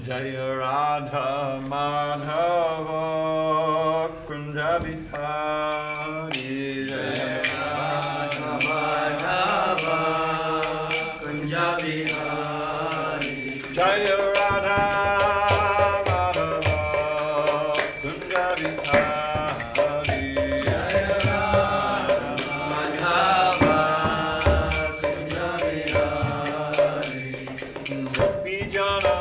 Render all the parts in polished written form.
Jaya Radha Madhava Kunja Bihari. Jaya Radha Madhava Kunja Bihari. Jaya Radha Madhava Kunja Bihari. Jaya Radha Madhava Kunja Bihari. Gopi Jana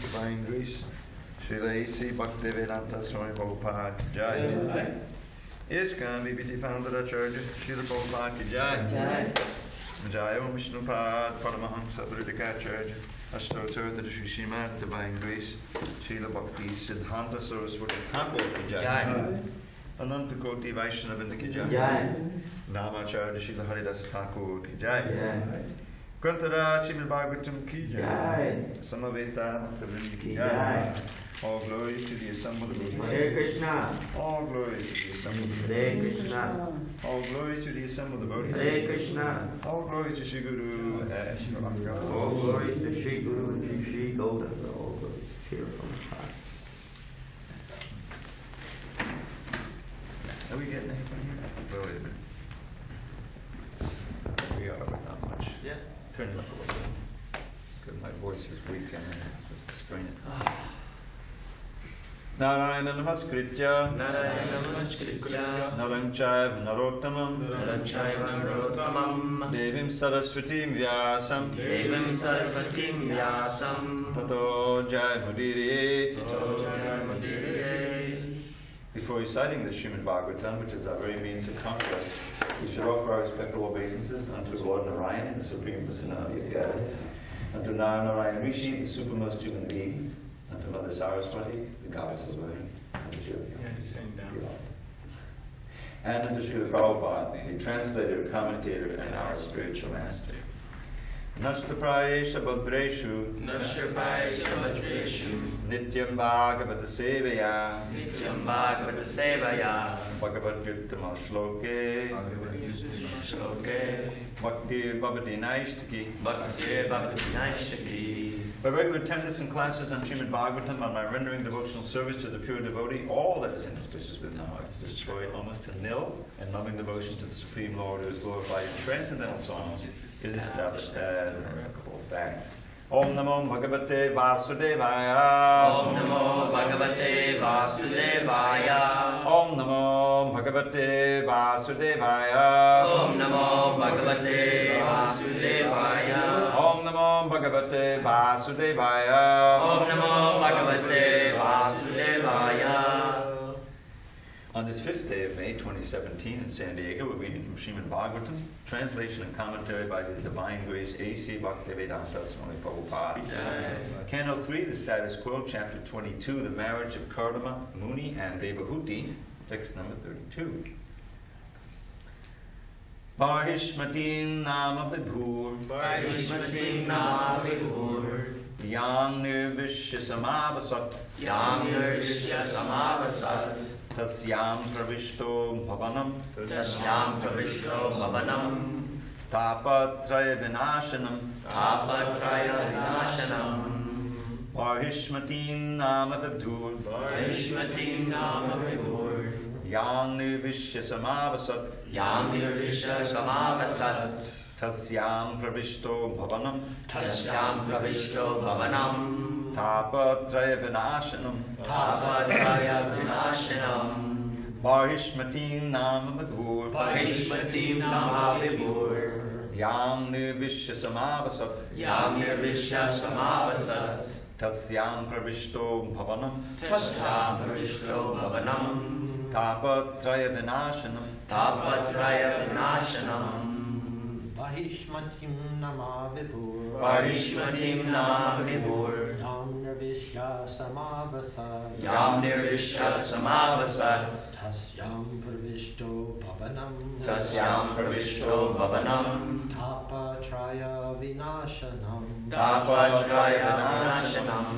Divine Grace, Srila Bhakti Vedanta Swami Prabhupada Ki Jai. ISKCON BBT Founder Acharya Srila Prabhupada Ki Jai. Jai Om Vishnupad Paramahansa Buddhikacharya Ashtotar Sri Srimad Divine Grace Srila Bhakti Siddhanta Saraswati Thakur Ki Jai. Ananta Koti Vaishnavinda Ki Jai. Namacharya Srila Haridas Thakur Ki Jai. Grantara srimadbhagavatam Ki Jai. Samaveta Bhaktivinoda Ki Jai. All glory to the assembled Buddha. Hare Krishna. All glory to the assembled Buddha. Hare Krishna. All glory to the assembled Buddha. Hare Krishna. All glory to Shri Guru and Shri Bhagavatam. All glory to Shri Guru and Shri Golden. All glory here from the heart. Are we getting anything here? Wait a minute. We are, but not much. Yeah. Turn it up a little bit. Because my voice is weak and I just strain it. Narayana Namaskritya Narayana Namaskritya Narang Chaiva Narottamam Devim Saraswatim Vyasam Devim Saraswatim Vyasam Tato Jai Mudire Before reciting the Srimad Bhagavatam, which is our very means of conquest, we should offer our respectful obeisances unto Lord Narayan, the Supreme Personality of God, unto Narayan Rishi, the supermost human being, unto Mother Saraswati, the goddess of learning, unto and unto Srila Prabhupada, the translator, commentator, and our spiritual master. Nashtaprayesha Bhadreshu Nityam Bhagavata Sevaya Bhagavad Yuttama Shloke Bhakti Bhavati Naishtaki. By regular attendance in classes on Srimad Bhagavatam, on my rendering devotional service to the pure devotee, all that is inauspicious within our hearts is destroyed almost to nil, and loving devotion to the Supreme Lord who is glorified in transcendental songs is established as an irrevocable fact. Om Namo Bhagavate Vasudevaya. Om Namo Bhagavate Vasudevaya. Om Namo Bhagavate Vasudevaya. Om Namo Bhagavate Vasudevaya. Om Namo Bhagavate Vasudevaya. Om Namo Bhagavate Vasudevaya. On this 5th day of May 2017 in SanDiego, we're reading from Srimad Bhagavatam, translation and commentary by His Divine Grace A.C. Bhaktivedanta Swami Prabhupada. Canto 3, the status quo, chapter 22, the marriage of Kardama, Muni, and Devahuti, text number 32. Parishmatin nama vibhur. Parishmatim nama vibhur. Yang nirvishya samavasat. Yang nirvishya samavasat. Tasyam pravishto bhavanam. Tasyam pravishto bhavanam. Tapatraya vinashanam. Tapatraya vinashanam. Parishmatin nama vibhur. Parishmatim nama vibhur. Yang nirvishya samavasat. Yang nirvishya samavasat. Tasyam pravishto bhavanam. Tasyam pravishto bhavanam. Tapatraya vinashanam. Tapatraya vinashanam. Parishmatin nama vibhur. Parishmatim nama vibhur. Yang nirvishya samavasat. Yang nirvishya samavasat. Tasyam pravishto bhavanam. Tasyam pravishto bhavanam. Tapatraya vinashanam. Tapatraya vinashanam. Parishmatim nama vibhur. Parishmatim nama vibhur. Yam nirvishya samavasat. Yam nirvishya samavasat. Tasyam pravishto bhavanam. Tasyam pravishto bhavanam. Tapatraya vinashanam. Tapatraya vinashanam.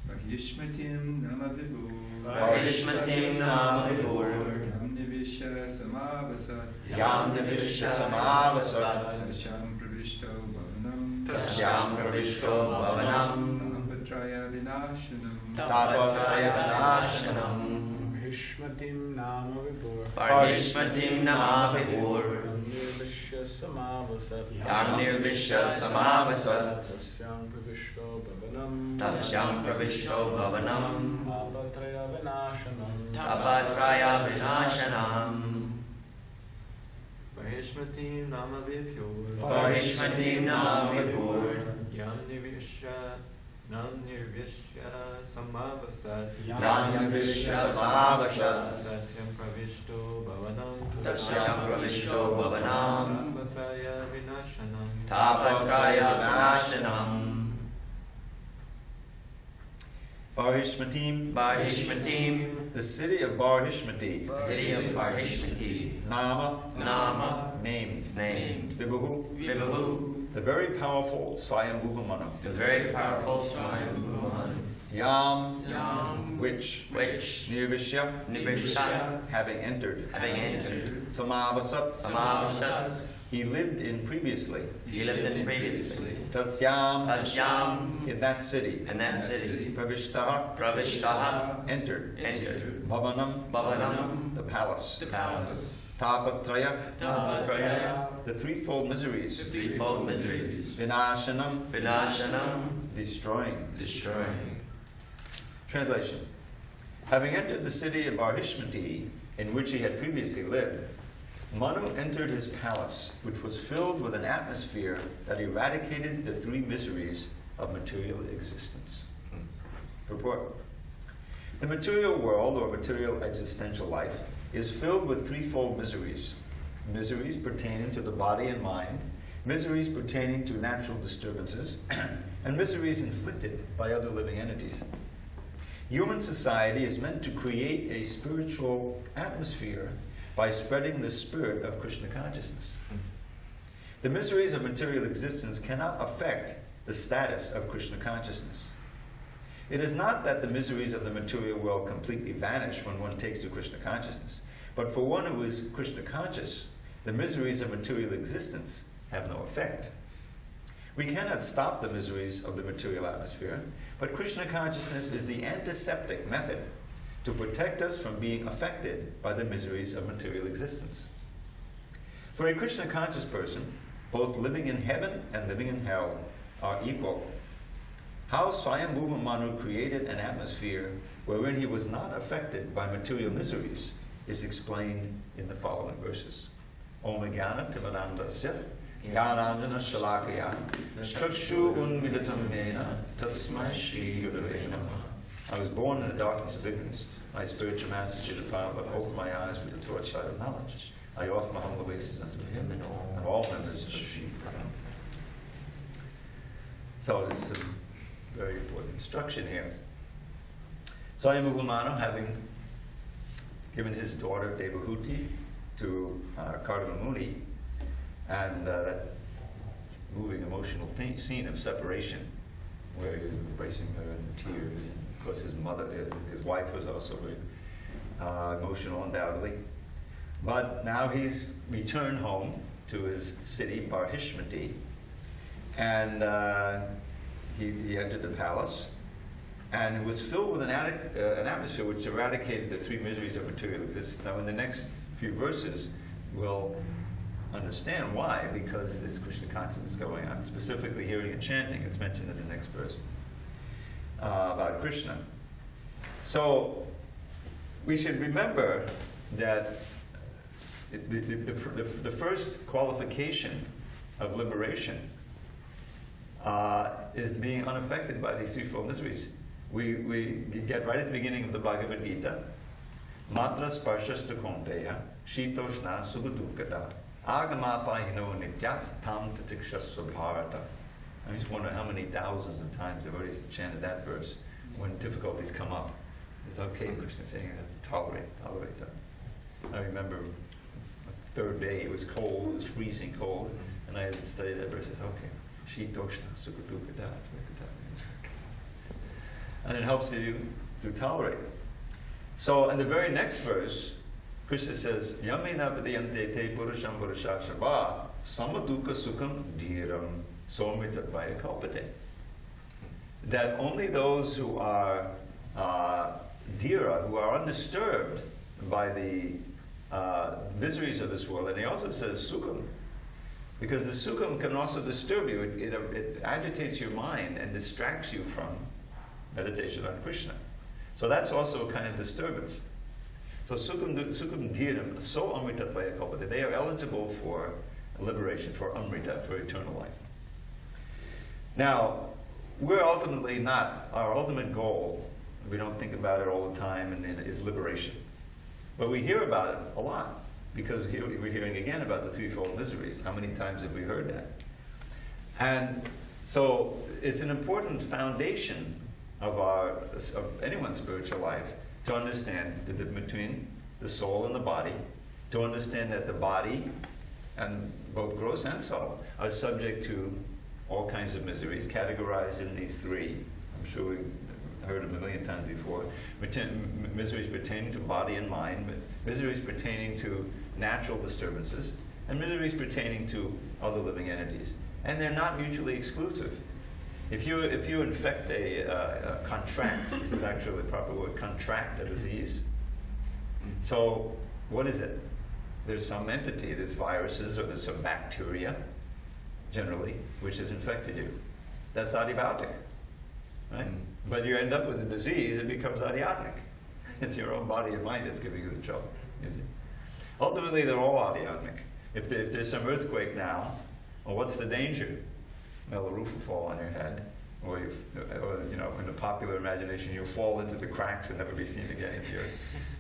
Parishmatim nama vibhur. Parishmatim nama vibhur. Yam nirvishya samavasat. Yam nirvishya samavasat. Tasyam pravishto bhavanam. Tasyam pravishto bhavanam. Tapatraya vinashanam. Tapatraya vinashanam. Parishmatim nama vibhur. Parishmatim nama vibhur. Nirvishya samavasat. Yam nirvishya samavasat. Tasyam pravishto bhavanam. Tasyam pravishto bhavanam. Tapatraya vinashanam. Tapatraya vinashanam. Parishmatim nama vibhur. Parishmatim nama vibhur. Yam nirvishya samavasat. Yam nirvishya samavasat. Tasyam pravishto bhavanam. Tasyam pravishto bhavanam. Tapatraya vinashanam. Tapatraya vinashanam. Parishmatim, Parishmatim, the city of Parishmati. city of Parishmati. Nama, Nama, name. name. Vibhu, Vibhu, the very powerful Swayambhuva Manu. the very powerful Swayambhuva. Yam, Yam, which, which, Nirvishya, Nirvishya, having entered. having entered. Samavasat, Samavasat, he lived in previously. he lived in previously. Tasyam, Tasyam, in that city. in that city. Pravishtaha, Pravishtaha, entered. entered. Bhavanam, Bhavanam, the palace. the palace. Tapatraya, Tapatraya, the threefold the miseries. threefold miseries. Vinashanam, Vinashanam, destroying. destroying. Translation. Having entered the city of Parishmati, in which he had previously lived, Manu entered his palace, which was filled with an atmosphere that eradicated the three miseries of material existence. Purport. The material world, or material existential life, is filled with threefold miseries. Miseries pertaining to the body and mind, miseries pertaining to natural disturbances, and miseries inflicted by other living entities. Human society is meant to create a spiritual atmosphere by spreading the spirit of Krishna consciousness. The miseries of material existence cannot affect the status of Krishna consciousness. It is not that the miseries of the material world completely vanish when one takes to Krishna consciousness, but for one who is Krishna conscious, the miseries of material existence have no effect. We cannot stop the miseries of the material atmosphere, but Krishna consciousness is the antiseptic method to protect us from being affected by the miseries of material existence. For a Krishna conscious person, both living in heaven and living in hell are equal. How Swayambhuva Manu created an atmosphere wherein he was not affected by material miseries is explained in the following verses. Om Jnana Timarandasya Jnananjana Shalakaya Chakshu Unmilitam Mena Tasmai Shri Gurave Namaha. I was born in the darkness of ignorance. My spiritual master Chittapala but opened my eyes with the torchlight of knowledge. I offer my humble obeisance unto him and all members of Shri Pranam. So this is a very important instruction here. Swayambhuva Manu, having given his daughter Devahuti to Kardama Muni, and that moving emotional scene of separation, where he was embracing her in tears. And of course, his wife was also very emotional, undoubtedly. But now he's returned home to his city, Barhishmati, and he entered the palace, and it was filled with an atmosphere which eradicated the three miseries of material existence. Now, in the next few verses, we'll understand why, because this Krishna consciousness is going on. Specifically, hearing and chanting, it's mentioned in the next verse about Krishna. So, we should remember that the first qualification of liberation is being unaffected by these threefold miseries. We get right at the beginning of the Bhagavad Gita, Matra sparshasta konteya, shitoshna sugudukata, agamapahino nityats tam tatikshasva bharata. I just wonder how many thousands of times I've already chanted that verse when difficulties come up. It's okay, Krishna saying, tolerate that. I remember the third day, it was cold, it was freezing cold, and I had studied that verse. I said, okay, shitoshna sugudukata, that's what the time is. And it helps you to tolerate. So in the very next verse, Krishna says, Yamena vidayante te purusham purushashava samaduka sukham dhiram somritabhaya kalpate. That only those who are dhira, who are undisturbed by the miseries of this world, and he also says sukham, because the sukham can also disturb you. It agitates your mind and distracts you from meditation on Krishna. So that's also a kind of disturbance. So sukham dhiram, so amritabhaya kalpate, they are eligible for liberation, for amrita, for eternal life. Now, we're ultimately not, our ultimate goal, we don't think about it all the time, and is liberation. But we hear about it a lot, because we're hearing again about the threefold miseries. How many times have we heard that? And so it's an important foundation of anyone's spiritual life to understand the difference between the soul and the body, to understand that the body, and both gross and subtle, are subject to all kinds of miseries, categorized in these three. I'm sure we've heard them a million times before. Miseries pertaining to body and mind, miseries pertaining to natural disturbances, and miseries pertaining to other living entities. And they're not mutually exclusive. If you infect contract, this is actually the proper word, contract a disease. So what is it? There's some entity, there's viruses or there's some bacteria, generally, which has infected you. That's antibiotic, right? But you end up with a disease, it becomes adiatmic. It's your own body and mind that's giving you the trouble, you see. Ultimately, they're all adiatmic. If there's some earthquake now, well, what's the danger? Well, the roof will fall on your head, or in the popular imagination, you'll fall into the cracks and never be seen again.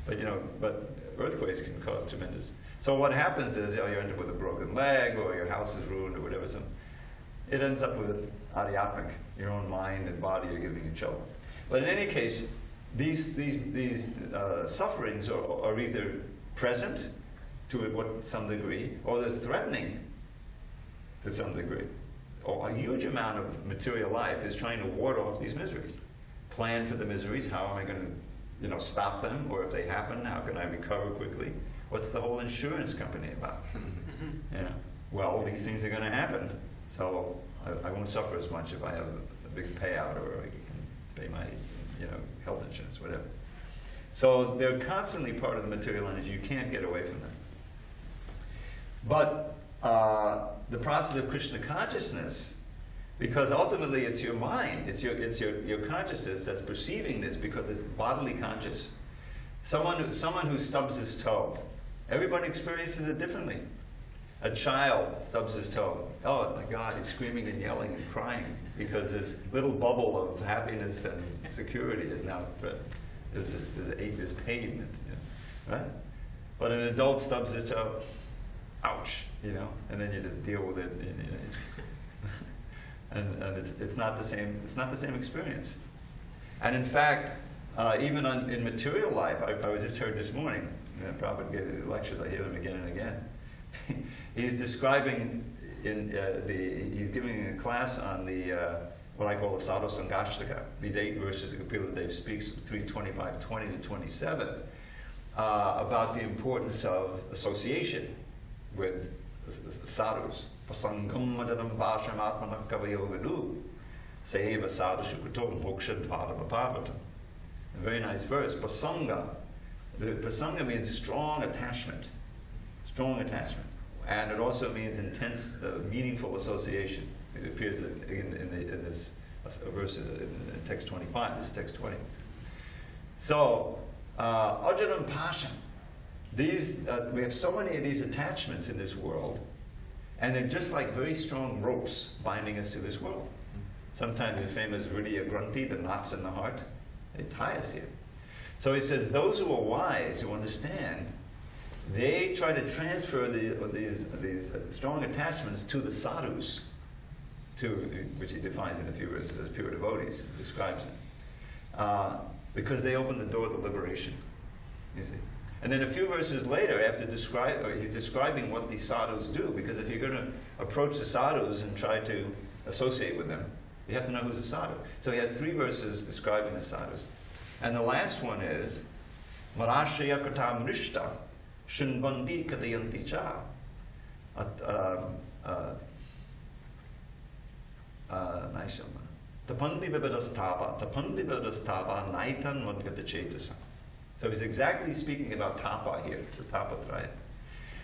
But earthquakes can cause tremendous. So what happens is, you end up with a broken leg, or your house is ruined, or whatever. So it ends up with adiatmic. Your own mind and body are giving you trouble. But in any case, these sufferings are either present to some degree, or they're threatening to some degree. Or a huge amount of material life is trying to ward off these miseries. Plan for the miseries. How am I going to, stop them? Or if they happen, how can I recover quickly? What's the whole insurance company about? Well, these things are going to happen, so I won't suffer as much if I have a big payout, or I can pay my, health insurance, whatever. So they're constantly part of the material energy. You can't get away from them. But the process of Krishna consciousness, because ultimately it's your mind, it's your consciousness that's perceiving this, because it's bodily conscious. Someone who stubs his toe, everybody experiences it differently. A child stubs his toe. Oh my God, he's screaming and yelling and crying because his little bubble of happiness and security is now threatened. There's pain, right? But an adult stubs his toe. Ouch, and then you just deal with it, and it's not the same. It's not the same experience. And in fact, even in material life. I was just heard this morning, Prabhupada gave lectures, I hear them again and again. He's describing, he's giving a class on the, what I call the Sadhu Sangashtaka, these 8 verses of Kapila Dev speaks, 3:25, 20 to 27, about the importance of association with sadhus. Pasangam madanam bhasham atmanam kavayogadu. Seva sadhu shukuto moksha dvadavapavatam. A very nice verse. Pasanga. The pasanga means strong attachment. Strong attachment. And it also means intense, meaningful association. It appears in this verse in text 25. This is text 20. So, Arjuna Pasham. We have so many of these attachments in this world, and they're just like very strong ropes binding us to this world. Sometimes the famous Hridaya Granthi, the knots in the heart, they tie us here. So he says, those who are wise, who understand, they try to transfer these strong attachments to the sadhus, which he defines in a few verses as pure devotees, describes them, because they open the door to liberation, you see. And then a few verses later, after he's describing what these sadhus do, because if you're going to approach the sadhus and try to associate with them, you have to know who's a sadhu. So he has 3 verses describing the sadhus. And the last one is, Marashaya katam rishta, shunbandi kadayanti cha. Tapandi vibadastava naitan madgata chetasa. So he's exactly speaking about tapa here, the tapatraya.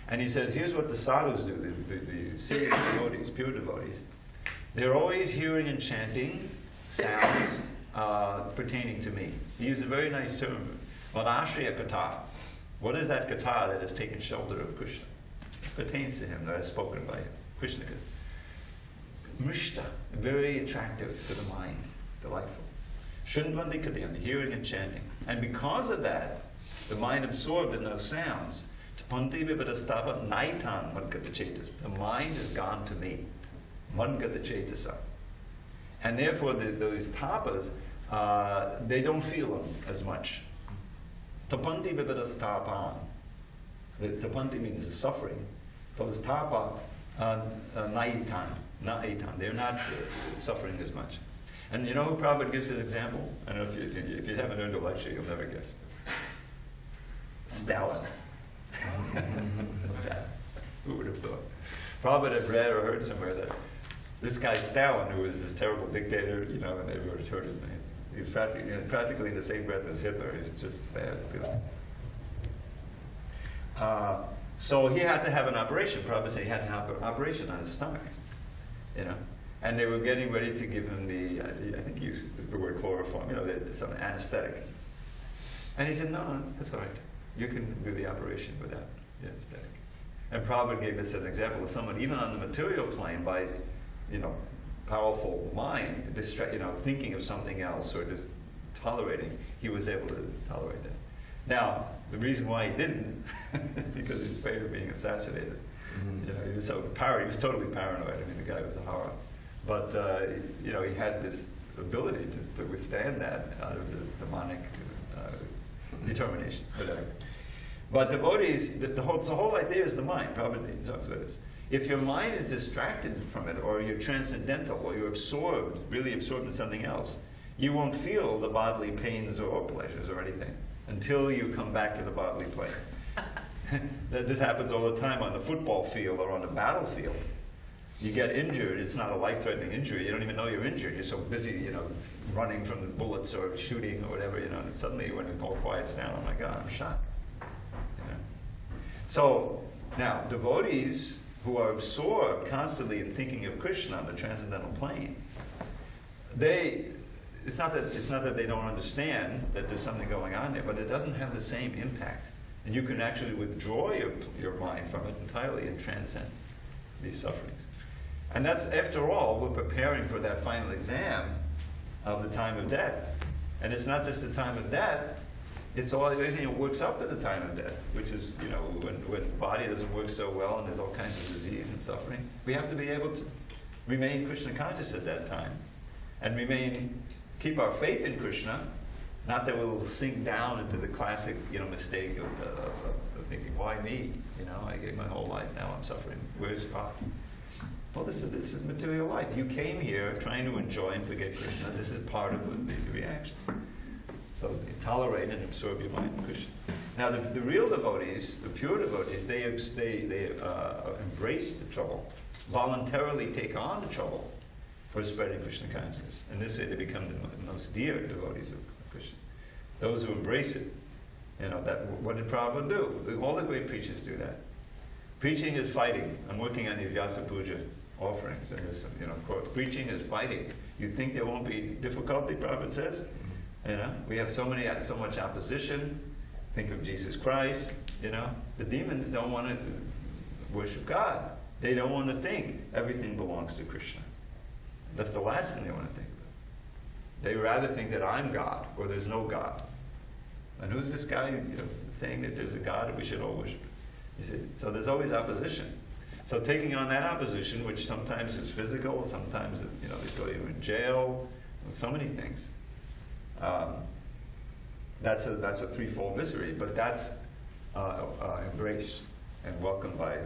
And he says, here's what the sadhus do, the serious devotees, pure devotees. They're always hearing and chanting sounds pertaining to me. He used a very nice term, Madashriya kata. What is that kata that has taken shelter of Krishna? It pertains to him, that is spoken by Krishna. Mrishta, very attractive to the mind, delightful. Shunvandi kadyan, hearing and chanting. And because of that, the mind absorbed in those sounds, tapanti vibhadastava naitan madgata chetas. The mind has gone to me. Madgata chetasa. And therefore, those tapas, they don't feel them as much. Tapanti vibhadastapan. The tapanti means the suffering. Those tapa, naitan, not aitan. They're not suffering as much. And you know who Prabhupada gives an example? I don't know if you haven't learned a lecture, you'll never guess. Stalin. Who would have thought? Prabhupada had read or heard somewhere that this guy Stalin, who was this terrible dictator, and everyone had heard his name. He's practically in the same breath as Hitler. He's just bad. So he had to have an operation. Prabhupada said he had to have an operation on his stomach, And they were getting ready to give him I think he used the word chloroform, some anesthetic. And he said, no, that's all right. You can do the operation without the anesthetic. And Prabhupada gave this as an example of someone, even on the material plane, by, powerful mind, thinking of something else or just tolerating, he was able to tolerate that. Now, the reason why he didn't, because he was afraid of being assassinated. Mm-hmm. He was so he was totally paranoid. I mean, the guy was a horror. But, he had this ability to withstand that out of his demonic determination, whatever. But devotees, the whole idea is the mind. Probably talks about this. If your mind is distracted from it, or you're transcendental, or you're really absorbed in something else, you won't feel the bodily pains or pleasures or anything until you come back to the bodily plane. This happens all the time on the football field or on the battlefield. You get injured, it's not a life-threatening injury, you don't even know you're injured, you're so busy, running from the bullets or shooting or whatever, and suddenly when it all quiets down, oh my God, I'm shot. So, now, devotees who are absorbed constantly in thinking of Krishna on the transcendental plane, it's not that they don't understand that there's something going on there, but it doesn't have the same impact. And you can actually withdraw your mind from it entirely and transcend these sufferings. And that's, after all, we're preparing for that final exam of the time of death. And it's not just the time of death, it's everything that works up to the time of death, which is, when the body doesn't work so well and there's all kinds of disease and suffering. We have to be able to remain Krishna conscious at that time and keep our faith in Krishna Not that we'll sink down into the classic, mistake of thinking, why me? I gave my whole life, now I'm suffering. Where's God? Well, this is material life. You came here trying to enjoy and forget Krishna. This is part of the reaction. So you tolerate and absorb your mind in Krishna. Now, the real devotees, the pure devotees, they embrace the trouble, voluntarily take on the trouble for spreading Krishna consciousness. And this way they become the most dear devotees of Krishna. Those who embrace it. What did Prabhu do? All the great preachers do that. Preaching is fighting. I'm working on the Vyasa Puja offerings, and this, quote, preaching is fighting. You think there won't be difficulty, Prabhupada says? We have so much opposition. Think of Jesus Christ, The demons don't want to worship God. They don't want to think everything belongs to Krishna. That's the last thing they want to think about. They rather think that I'm God, or there's no God. And who's this guy, saying that there's a God and we should all worship? You see, so there's always opposition. So taking on that opposition, which sometimes is physical, sometimes they throw you in jail, so many things. That's a threefold misery, but that's embraced and welcomed by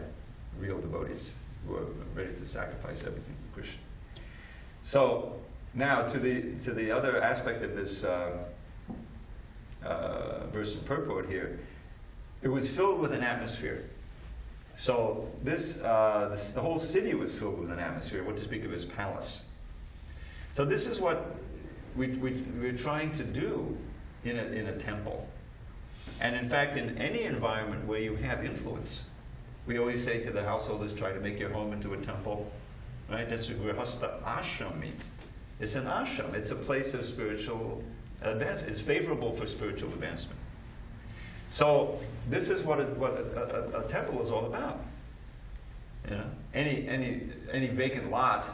real devotees who are ready to sacrifice everything for Krishna. So now to the other aspect of this verse and purport here. It was filled with an atmosphere. So the whole city was filled with an atmosphere, what to speak of his palace. So this is what we're trying to do in a temple. And in fact, in any environment where you have influence, we always say to the householders, try to make your home into a temple. Right? That's what grihastha ashram means. It's an ashram. It's a place of spiritual advancement. It's favorable for spiritual advancement. So this is what a temple is all about. Any vacant lot,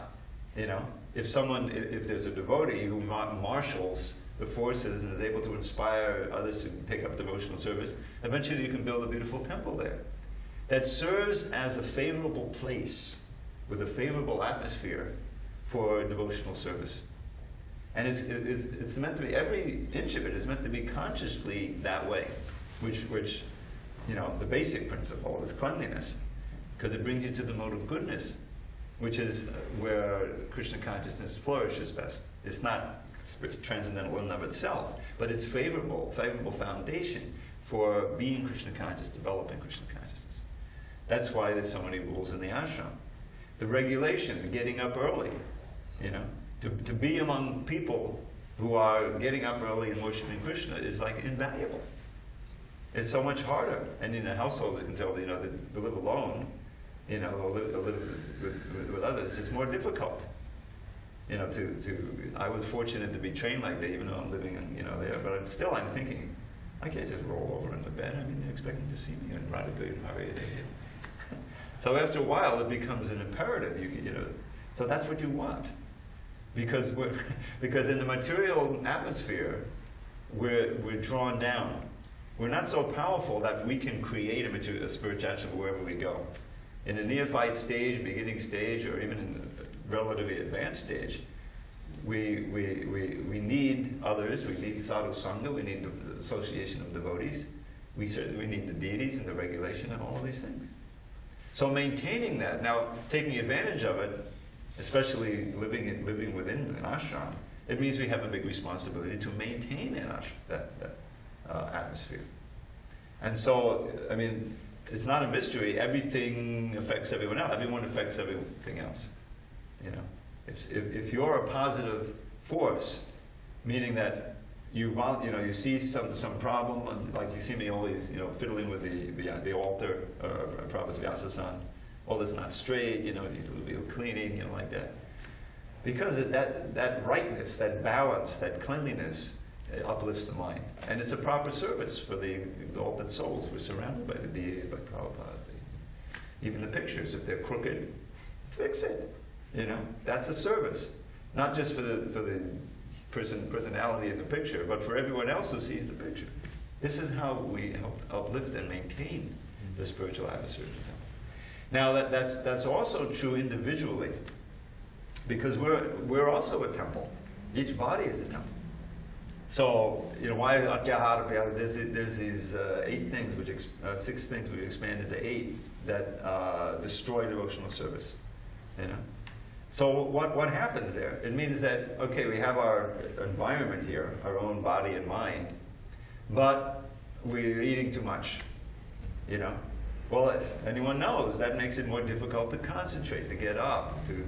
if there's a devotee who marshals the forces and is able to inspire others to take up devotional service, eventually you can build a beautiful temple there that serves as a favorable place with a favorable atmosphere for devotional service. And it's meant to be, every inch of it is meant to be consciously that way, which the basic principle is cleanliness, because it brings you to the mode of goodness, which is where Krishna consciousness flourishes best. It's not transcendental in and of itself, but it's favorable foundation for being Krishna conscious, developing Krishna consciousness. That's why there's so many rules in the ashram. The regulation, getting up early, to be among people who are getting up early and worshiping Krishna is like invaluable. It's so much harder. And in a household, you can tell, to live alone, or live with others, it's more difficult. I was fortunate to be trained like that, even though I'm living in, there. But I'm thinking, I can't just roll over in the bed. I mean, they're expecting to see me and Radha and Hari. So after a while, it becomes an imperative. So that's what you want, because in the material atmosphere, we're drawn down. We're not so powerful that we can create a spiritual action wherever we go. In a neophyte stage, beginning stage, or even in a relatively advanced stage, we need others. We need sadhu sangha. We need the association of devotees. We need the deities and the regulation and all of these things. So maintaining that, now taking advantage of it, especially living within an ashram, it means we have a big responsibility to maintain that atmosphere. And so, I mean, it's not a mystery. Everything affects everyone else. Everyone affects everything else. If you're a positive force, meaning that you see some problem, like you see me always fiddling with the altar, Prabhu's Vyasa-san, all is not straight, needs a little bit of cleaning, like that. Because that rightness, that balance, that cleanliness uplifts the mind. And it's a proper service for the exalted souls. We're surrounded by the deities, by Prabhupada. Even the pictures, if they're crooked, fix it. That's a service. Not just for the personality in the picture, but for everyone else who sees the picture. This is how we help uplift and maintain the spiritual atmosphere of the temple. Now that's also true individually, because we're also a temple. Each body is a temple. So, why atyahara priyahara? There's these 8 things, 6 things we expanded to 8 that destroy devotional service. So what happens there? It means that, okay, we have our environment here, our own body and mind, but we're eating too much. Well, if anyone knows, that makes it more difficult to concentrate, to get up, to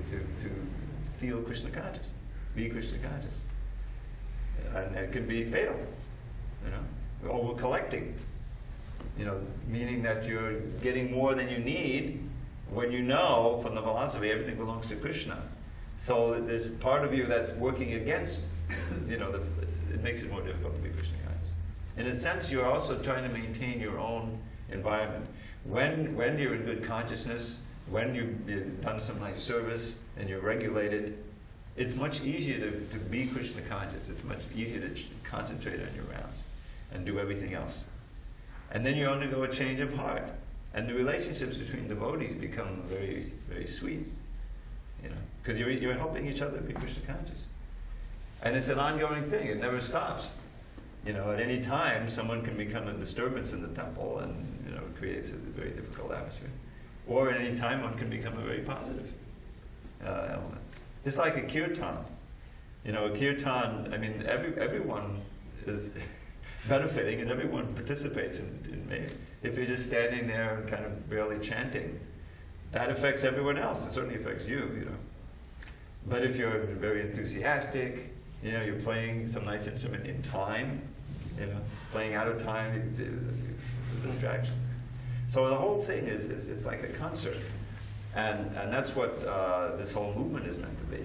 feel Krishna conscious, be Krishna conscious. And it can be fatal, Over collecting, meaning that you're getting more than you need when you know from the philosophy everything belongs to Krishna. So there's part of you that's working against, it makes it more difficult to be Krishna conscious. In a sense, you're also trying to maintain your own environment. When you're in good consciousness, when you've done some nice service and you're regulated, it's much easier to be Krishna conscious. It's much easier to concentrate on your rounds and do everything else. And then you undergo a change of heart. And the relationships between devotees become very, very sweet. Because you're helping each other be Krishna conscious. And it's an ongoing thing. It never stops. At any time, someone can become a disturbance in the temple and, it creates a very difficult atmosphere. Or at any time, one can become a very positive element. Just like a kirtan. A kirtan, everyone is benefiting and everyone participates in it. If you're just standing there and kind of barely chanting, that affects everyone else. It certainly affects you, But if you're very enthusiastic, you're playing some nice instrument in time, playing out of time, it's a distraction. So the whole thing it's like a concert. And that's what this whole movement is meant to be.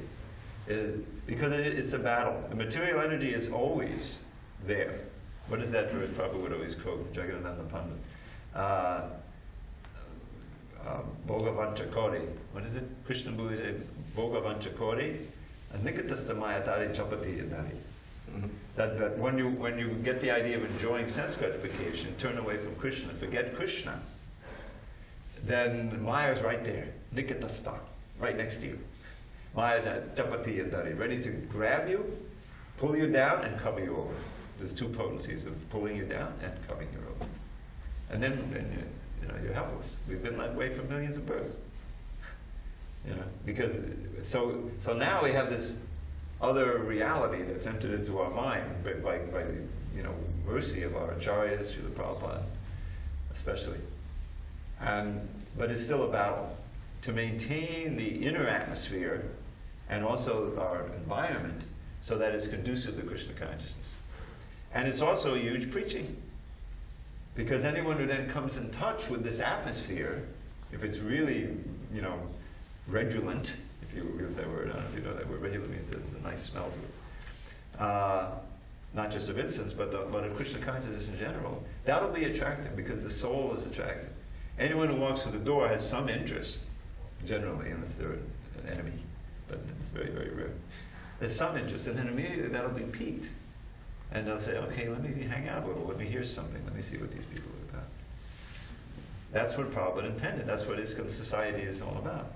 Because it's a battle. The material energy is always there. What is that verse Prabhu would always quote? Jagadananda Pandit. Bhagavanchakori. What is it? Krishna Bhu is Bhagavanchakori. Nikatastamayatari chapati yadari. That when you get the idea of enjoying sense gratification, turn away from Krishna, forget Krishna, then Maya's right there. Nikatasta, right next to you. Maya chapati yadari, ready to grab you, pull you down, and cover you over. There's 2 potencies of pulling you down and covering you over. And then you're helpless. We've been that way for millions of births. Because so now we have this other reality that's entered into our mind by mercy of our acharyas, Srila Prabhupada, especially. But it's still a battle to maintain the inner atmosphere and also our environment so that it's conducive to Krishna consciousness. And it's also a huge preaching. Because anyone who then comes in touch with this atmosphere, if it's really, redolent, if you use that word, I don't know if you know that word, redolent means there's a nice smell to it. Not just of incense, but of Krishna consciousness in general. That'll be attractive because the soul is attractive. Anyone who walks through the door has some interest, generally, unless they're an enemy, but it's very, very rare. There's some interest, and then immediately that'll be piqued. And they'll say, okay, let me hang out a little, let me hear something, let me see what these people are about. That's what Prabhupada intended. That's what ISKCON society is all about.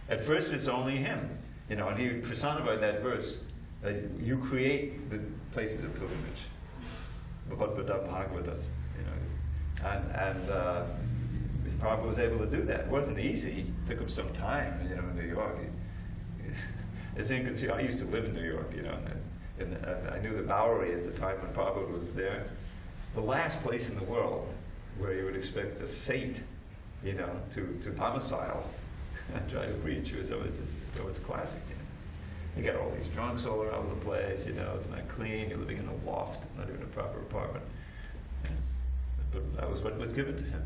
At first, it's only him, and he personified that verse, that you create the places of pilgrimage. Bhagavatam, and Prabhupada was able to do that. It wasn't easy. It took him some time, in New York. It's inconceivable. I used to live in New York, and I knew the Bowery at the time when Prabhupada was there. The last place in the world where you would expect a saint, to domicile and try to preach. So it's classic. You got all these drunks all around the place. It's not clean. You're living in a loft, not even a proper apartment. But that was what was given to him.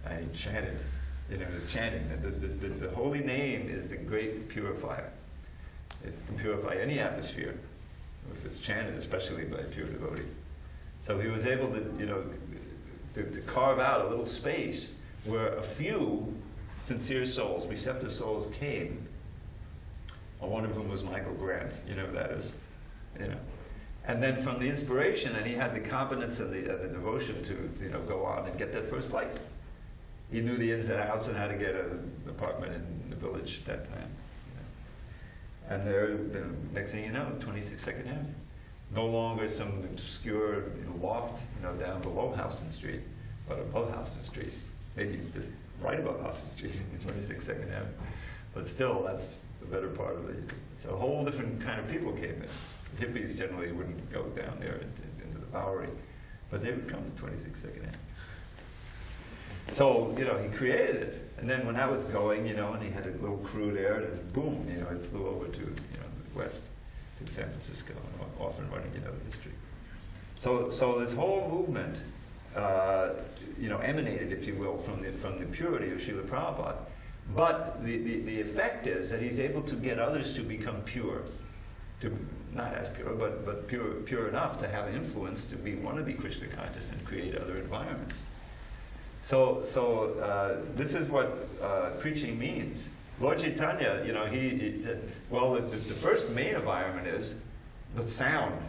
And he chanted, chanting. The holy name is the great purifier. It can purify any atmosphere if it's chanted, especially by a pure devotee. So he was able to carve out a little space where a few sincere souls, receptive souls came. One of them was Michael Grant, who that is. And then from the inspiration, and he had the competence and the devotion to go on and get that first place. He knew the ins and outs and how to get an apartment in the village at that time. And there, the next thing you know, 26 Second Avenue. No longer some obscure loft, down below Houston Street, but above Houston Street. Maybe just right above Houston Street, 26 Second Avenue. But still, that's the better part of it. It's a whole different kind of people came in. The hippies generally wouldn't go down there into the Bowery, but they would come to 26 Second Avenue. So, he created it. And then when that was going, and he had a little crew there, and boom, it flew over to, the west, to San Francisco, and off and running, the history. So this whole movement, emanated, if you will, from the purity of Srila Prabhupada. But the effect is that he's able to get others to become pure, not as pure, but pure enough to have influence to want to be Krishna conscious and create other environments. So this is what preaching means. Lord Chaitanya, the first main environment is the sound.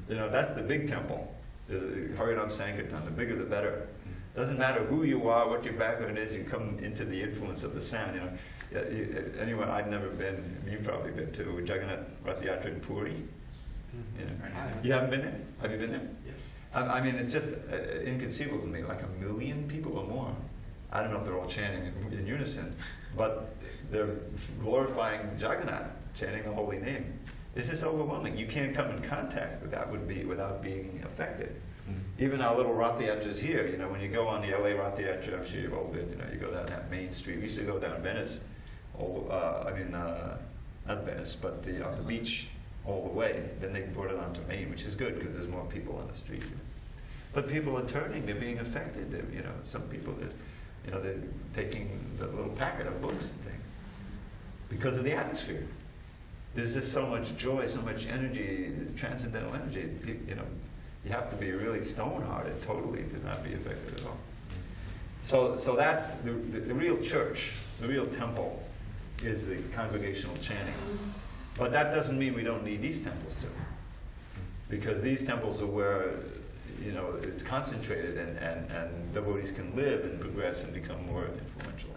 That's the big temple. Harinam Sankirtan, the bigger the better. Doesn't matter who you are, what your background is, you come into the influence of the sound. Anyone, I've never been, you've probably been to Jagannath Rath Yatra in Puri. You haven't been there? Have you been there? Yes. I mean, it's just inconceivable to me, like 1 million people or more. I don't know if they're all chanting in unison, but they're glorifying Jagannath, chanting the holy name. It's just overwhelming. You can't come in contact with that without being affected. Even our little Rath Yatras here, when you go on the LA Rath Yatra, I'm sure you've all been, you go down that main street. We used to go down Venice, not Venice, but the beach all the way. Then they brought it onto Main, which is good because there's more people on the street. But people are turning, they're being affected. Some people that, they're taking the little packet of books and things because of the atmosphere. There's just so much joy, so much energy, transcendental energy. You have to be really stone-hearted totally to not be affected at all. So that's the real church, the real temple, is the congregational chanting. But that doesn't mean we don't need these temples too, because these temples are where it's concentrated and devotees can live and progress and become more influential.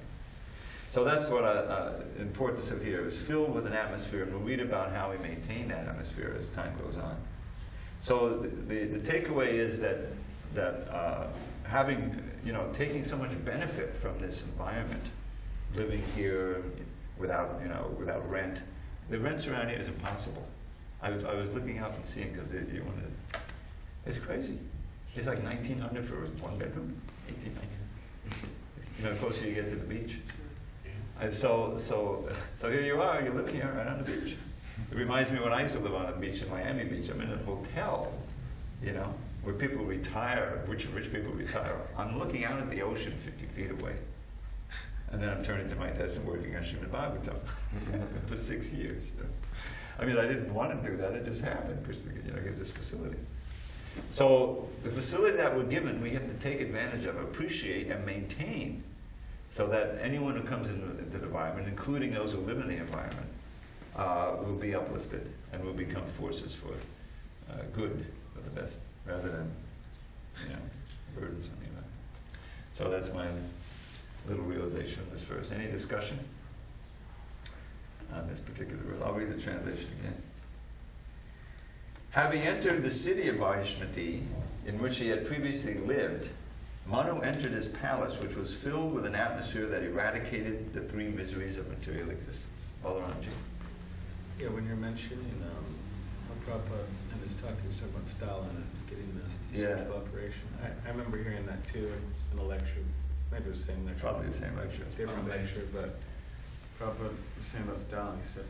So that's what the importance of here is filled with an atmosphere, and we'll read about how we maintain that atmosphere as time goes on. So the takeaway is that having, taking so much benefit from this environment, living here without rent. The rents around here is impossible. I was looking out and seeing because it's crazy. It's like $1,900 for one bedroom, $1,800. The closer you get to the beach. And so here you are. You're living here right on the beach. It reminds me when I used to live on the beach in Miami Beach. I'm in a hotel, where people retire, rich people retire. I'm looking out at the ocean 50 feet away. And then I'm turning to my desk and working on Srimad Bhagavatam for 6 years. I mean, I didn't want to do that. It just happened. Krishna gives this facility. So the facility that we're given, we have to take advantage of, appreciate, and maintain, so that anyone who comes into the environment, including those who live in the environment, will be uplifted and will become forces for good, for the best, rather than burdens on the environment. So that's my little realization of this verse. Any discussion on this particular verse? I'll read the translation again. Having entered the city of Vaishmati, in which he had previously lived, Manu entered his palace, which was filled with an atmosphere that eradicated the 3 miseries of material existence. Balaramji. Yeah, when you're mentioning how Prabhupada in his talk, he was talking about Stalin and getting the surgical operation. I remember hearing that too in a lecture. Maybe it was the same lecture. Probably the same lecture. Different lecture, but Prabhupada was saying about Stalin. He said,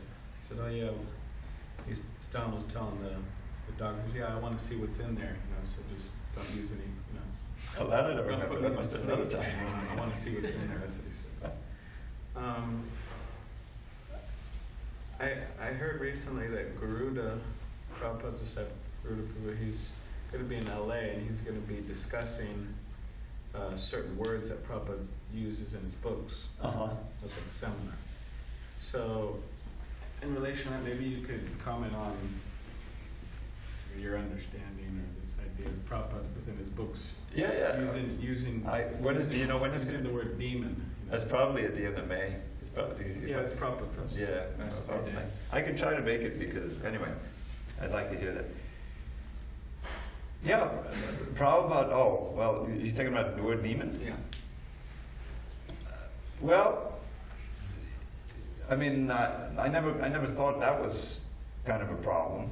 oh yeah, Stalin was telling the doctors, I want to see what's in there, so just don't use any, Oh, that I don't remember. That must have been another time. I want to see what's in there. That's what he said. I heard recently that Garuda, Prabhupada's disciple, Garuda Prabhu, he's going to be in LA and he's going to be discussing certain words that Prabhupada uses in his books. That's like a seminar. So, in relation to that, maybe you could comment on your understanding or this idea of Prabhupada within his books. Yeah. Using when is using the word demon. That's probably at the end of May. It's probably easy. Yeah, it's Prabhupada. Yeah. I can try to make it because, anyway, I'd like to hear that. Yeah, Prabhupada, oh, well, you're talking about the word demon? Yeah. Well, I mean, I never thought that was kind of a problem.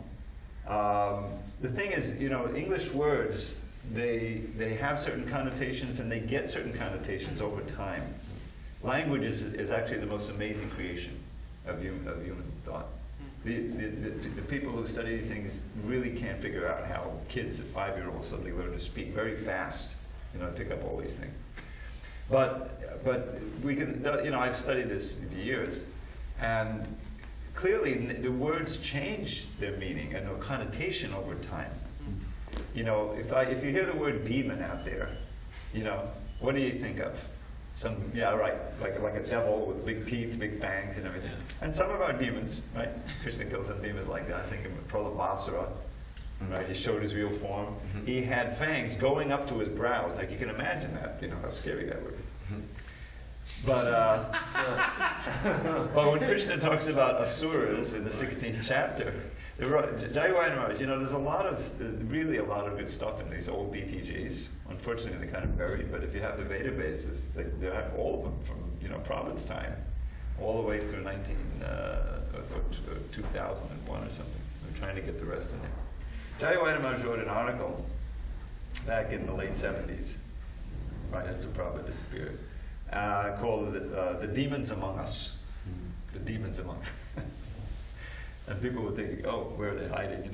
The thing is, English words, they have certain connotations and they get certain connotations over time. Language is actually the most amazing creation of human thought. The people who study these things really can't figure out how kids at 5-year-olds suddenly learn to speak very fast, pick up all these things. But we can, I've studied this for years, and clearly the words change their meaning and their connotation over time. If you hear the word demon out there, what do you think of? Like a devil with big teeth, big fangs, and everything. Yeah. And some of our demons, right? Krishna killed some demons like that. I think of Prabhu, right? He showed his real form. Mm-hmm. He had fangs going up to his brows. Like you can imagine that, how scary that would be. But but when Krishna talks about asuras in the 16th chapter, Jayawaya Maharaj, there's really a lot of good stuff in these old BTGs. Unfortunately, they're kind of buried, but if you have the databases, they have all of them from, Prabhupada's time, all the way through 2001 or something. We're trying to get the rest in there. Jayawaya Maharaj wrote an article back in the late 70s, right after Prabhupada disappeared, called The Demons Among Us. The Demons Among Us. And people would think, oh, where are they hiding?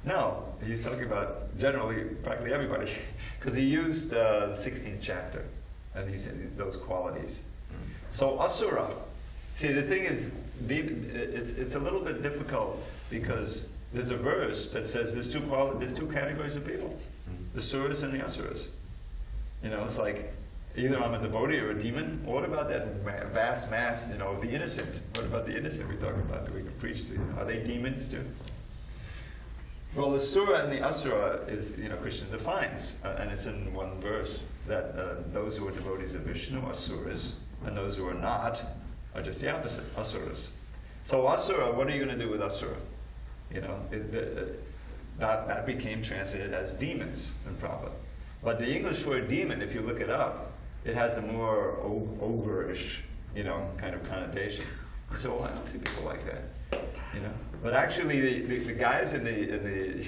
No, he's talking about generally, practically everybody, because he used the 16th chapter and those qualities. So asura, see, the thing is, it's a little bit difficult because there's a verse that says there's two categories of people, the suras and the asuras. It's like either I'm a devotee or a demon. What about that vast mass, the innocent? What about the innocent we talk about that we can preach to? Are they demons too? Well, the sura and the asura is, Krishna defines, and it's in one verse, that those who are devotees of Vishnu are suras, and those who are not are just the opposite, asuras. So asura, what are you going to do with asura? That became translated as demons in Prabhupada. But the English word demon, if you look it up, it has a more ogre-ish, kind of connotation. So I don't see people like that, But actually, the guys in the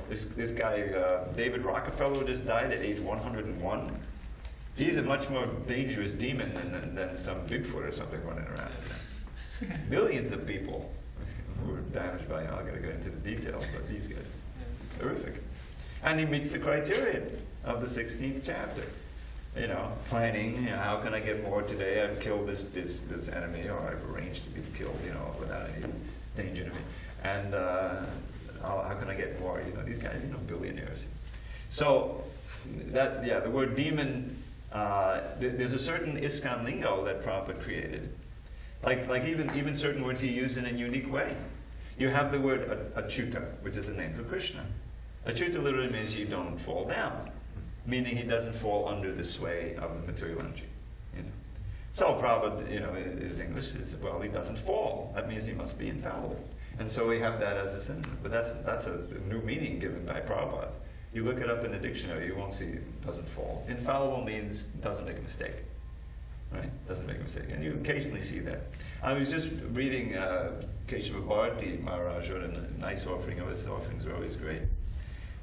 this guy David Rockefeller just died at age 101. He's a much more dangerous demon than some Bigfoot or something running around. Millions of people were damaged by. I'm not going to get into the details, but these guys, horrific. And he meets the criterion of the 16th chapter. Planning, how can I get more today? I've killed this enemy, or I've arranged to be killed, without any danger to me. And how can I get more? These guys, billionaires. So, the word demon, there's a certain ISKCON lingo that Prabhupada created. Like even certain words he used in a unique way. You have the word achyuta, which is a name for Krishna. Achyuta literally means you don't fall down, meaning he doesn't fall under the sway of the material energy. So Prabhupada, his English is, well, he doesn't fall. That means he must be infallible. And so we have that as a synonym. But that's a new meaning given by Prabhupada. You look it up in the dictionary, you won't see it doesn't fall. Infallible means doesn't make a mistake. Right? Doesn't make a mistake. And you occasionally see that. I was just reading Keshava Bharati Maharaj wrote a nice offering. His offerings are always great.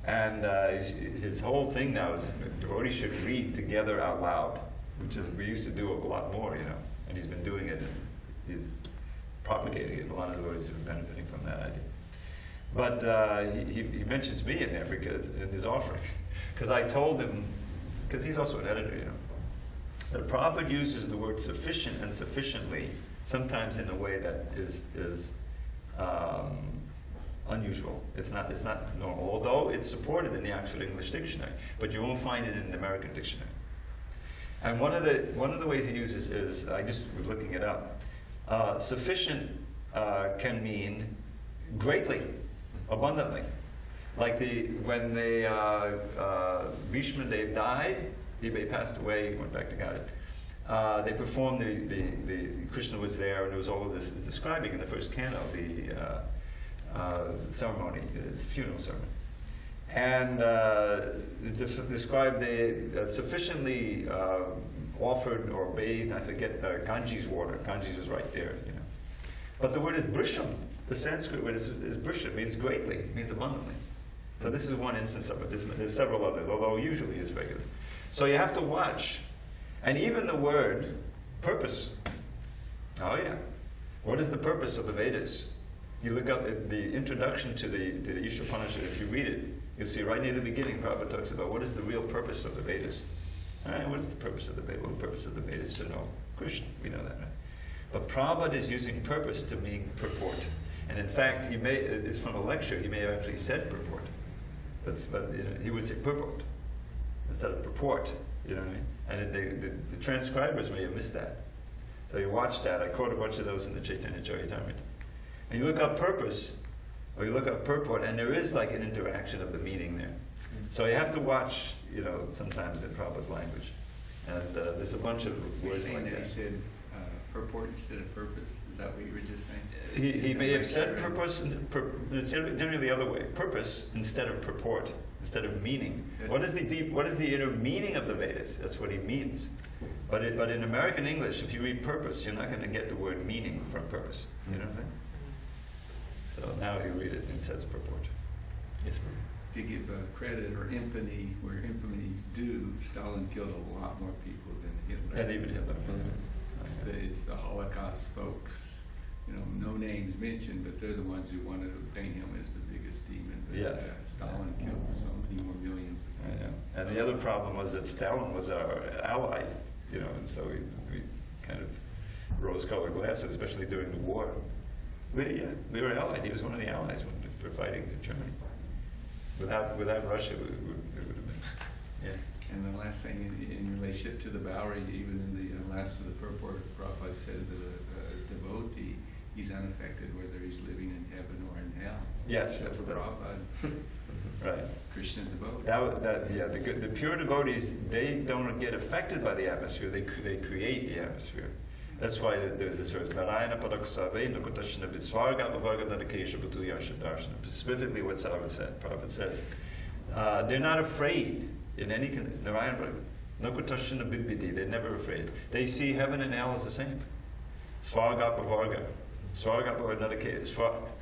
And his whole thing now is devotees should read together out loud, which is we used to do a lot more, and he's been doing it, and he's propagating it. A lot of devotees are benefiting from that idea. But he mentions me in there because in his offering, because I told him, because he's also an editor, that Prabhupada uses the word sufficient and sufficiently sometimes in a way that is unusual. It's not normal, although it's supported in the Oxford English Dictionary, but you won't find it in the American Dictionary. And one of the ways he uses is, I just was looking it up, sufficient can mean greatly, abundantly. Like when Bhishma Dev died, he passed away, went back to God. They performed the Krishna was there, and there was all of this describing in the first canto the ceremony, his funeral ceremony. and described the sufficiently offered or bathed, I forget, Ganges water. Ganges is right there, you know. But the word is brisham. The Sanskrit word is brisham, means greatly, means abundantly. So this is one instance of it. There's several others, although usually it's regular. So you have to watch. And even the word purpose. Oh yeah. What is the purpose of the Vedas? You look up at the introduction to the Ishopanishad, if you read it, you'll see right near the beginning, Prabhupada talks about what is the real purpose of the Vedas. All right, what is the purpose of the Vedas? Well, the purpose of the Vedas is to know Krishna. We know that, right? But Prabhupada is using purpose to mean purport. And in fact, it's from a lecture, he may have actually said purport. But you know, he would say purport instead of purport, you know what I mean? And the transcribers may have missed that. So you watch that. I quote a bunch of those in the Chaitanya Charitamrita. And you look up purpose, or you look up purport, and there is like an interaction of the meaning there. So you have to watch, you know, sometimes in Prabhupada's language. And there's a bunch of words like that. that. He said purport instead of purpose. Is that what you were just saying? He may have said purpose, it's generally the other way. Purpose instead of purport, instead of meaning. What is the inner meaning of the Vedas? That's what he means. But in American English, if you read purpose, you're not going to get the word meaning from purpose. You know what I'm saying? So now you read it and it says purport. Yes, to give credit or infamy where infamy is due, Stalin killed a lot more people than Hitler. And even Hitler. It's the Holocaust folks. You know, no names mentioned, but they're the ones who wanted to paint him as the biggest demon. But, Yes. Stalin killed so many more millions of I people. know. And the other problem was that Stalin was our ally, you know, and so we kind of rose-colored glasses, especially during the war. We were allied. He was one of the allies when we were fighting in Germany. Without Russia, it would have been. Yeah. And the last thing in relationship to the Bowery, even in the last of the purport, Prabhupada says that a devotee, he's unaffected whether he's living in heaven or in hell. Yes, so that's for the Prabhupada. Right. Krishna's a devotee. The pure devotees, they don't get affected by the atmosphere. They create the atmosphere. That's why there's this verse, specifically what Prabhupada says. They're not afraid in any Narayana. They're never afraid. They see heaven and hell as the same. Svarga Varga. Svarga, another case.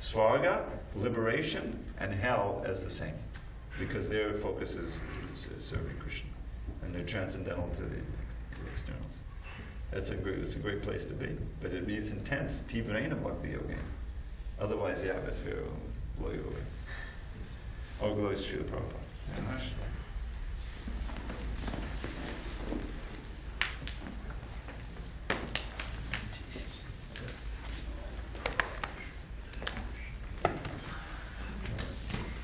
Svarga, liberation, and hell as the same. Because their focus is serving Krishna. And they're transcendental to the externals. It's a great place to be. But it needs intense tivrena bhakti yoga. Otherwise the atmosphere will blow you away. All glories to Srila Prabhupada.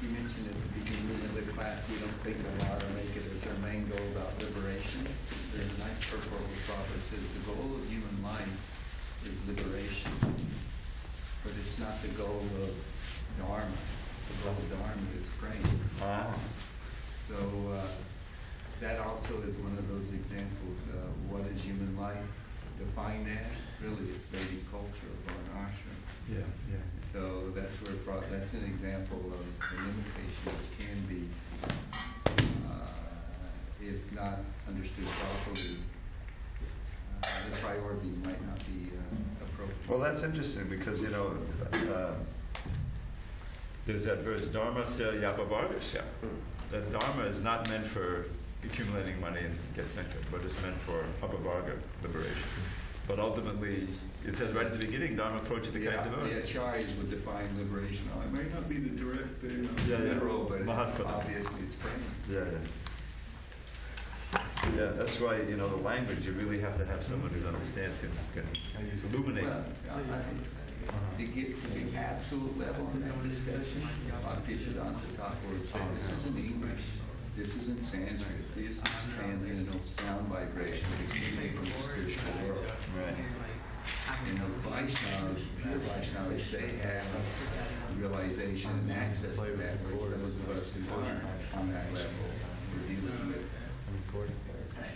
You mentioned at the beginning of the class, we don't think a lot or make it as our main goal about liberation. There's a nice purport where Prabhupada says the goal of human life is liberation, but it's not the goal of Dharma. The goal of Dharma is praying. Wow. So that also is one of those examples. What is human life defined as? Really, it's Vedic culture of Varnashram. Yeah. So that's that's an example of the limitations can be, if not understood properly, the priority might not be appropriate. Well, that's interesting because, you know, There's that verse, Dharmasya yapavargasya. That dharma is not meant for accumulating money and get centered, but it's meant for apavarga, liberation. But ultimately, it says right at the beginning, dharma approach the kind of The acharyas would define liberation. Oh, it may not be the direct, literal, but Mahatma. obviously it's praying. Yeah, that's why, you know, the language, you really have to have someone who understands, can illuminate. Well, to get to the absolute level in that discussion, Bhaktisiddhanta Thakur would say, this isn't English, this isn't Sanskrit, this is transcendental sound vibration, this is from the spiritual world. Right. And the Vaishnavas, pure Vaishnavas, they have realization and access to that, whereas those of us who aren't on that level, we're dealing with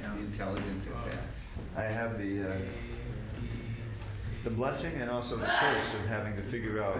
the intelligence at best. I have the blessing and also the curse of having to figure out